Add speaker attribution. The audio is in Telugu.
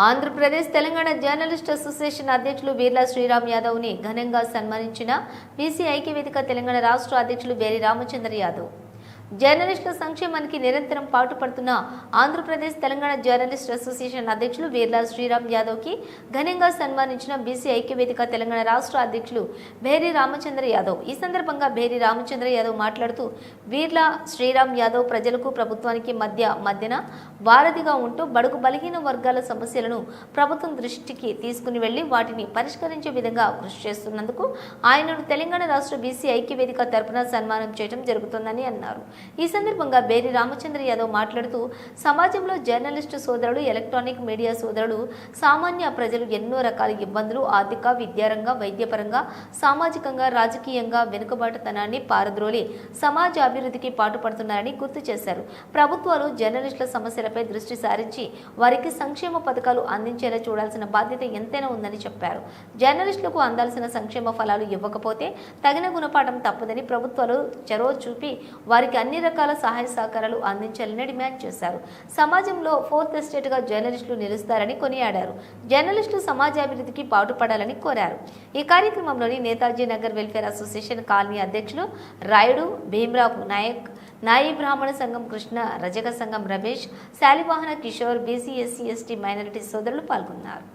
Speaker 1: ఆంధ్రప్రదేశ్ తెలంగాణ జర్నలిస్ట్ అసోసియేషన్ అధ్యక్షులు వీర్ల శ్రీరామ్ యాదవ్ ని ఘనంగా సన్మానించిన బీసీ ఐక్యవేదిక తెలంగాణ రాష్ట్ర అధ్యక్షులు బేరి రామచంద్ర యాదవ్. జర్నలిస్టుల సంక్షేమానికి నిరంతరం పాటుపడుతున్న ఆంధ్రప్రదేశ్ తెలంగాణ జర్నలిస్ట్ అసోసియేషన్ అధ్యక్షులు వీర్ల శ్రీరామ్ యాదవ్ కి ఘనంగా సన్మానించిన బీసీ ఐక్యవేదిక తెలంగాణ రాష్ట్ర అధ్యక్షులు బేరి రామచంద్ర యాదవ్. ఈ సందర్భంగా బేరి రామచంద్ర యాదవ్ మాట్లాడుతూ వీర్ల శ్రీరామ్ యాదవ్ ప్రజలకు ప్రభుత్వానికి మధ్యన వారధిగా ఉంటూ బడుగు బలహీన వర్గాల సమస్యలను ప్రభుత్వం దృష్టికి తీసుకుని వెళ్లి వాటిని పరిష్కరించే విధంగా కృషి చేస్తున్నందుకు ఆయనను తెలంగాణ రాష్ట్ర బీసీ ఐక్యవేదిక తరపున సన్మానం చేయడం జరుగుతుందని అన్నారు. ఈ సందర్భంగా బేరి రామచంద్ర యాదవ్ మాట్లాడుతూ సమాజంలో జర్నలిస్టు సోదరులు, ఎలక్ట్రానిక్ మీడియా సోదరులు, సామాన్య ప్రజలు ఎన్నో రకాల ఇబ్బందులు, ఆర్థిక, విద్యారంగ, వైద్యపరంగా, సామాజికంగా, రాజకీయంగా వెనుకబాటుతనాన్ని పారద్రోలి సమాజ అభివృద్ధికి పాటుపడుతున్నారని గుర్తు చేశారు. ప్రభుత్వాలు జర్నలిస్టుల సమస్యలపై దృష్టి సారించి వారికి సంక్షేమ పథకాలు అందించేలా చూడాల్సిన బాధ్యత ఎంతైనా ఉందని చెప్పారు. జర్నలిస్టులకు అందాల్సిన సంక్షేమ ఫలాలు ఇవ్వకపోతే తగిన గుణపాఠం తప్పదని ప్రభుత్వాలు చొరవ చూపి వారికి అన్ని రకాల సహాయ సహకారాలు అందించాలని డిమాండ్ చేశారు. సమాజంలో ఫోర్త్ ఎస్టేట్ గా జర్నలిస్టులు నిలుస్తారని కొనియాడారు. జర్నలిస్టులు సమాజాభివృద్ధికి పాటుపడాలని కోరారు. ఈ కార్యక్రమంలోని Netaji Nagar welfare association colony అధ్యక్షులు రాయుడు భీమరావు నాయక్, నాయి బ్రాహ్మణ సంఘం కృష్ణ, రజక సంఘం Ramesh, Shalivahana Kishore, BC SC ST minority సోదరులు పాల్గొన్నారు.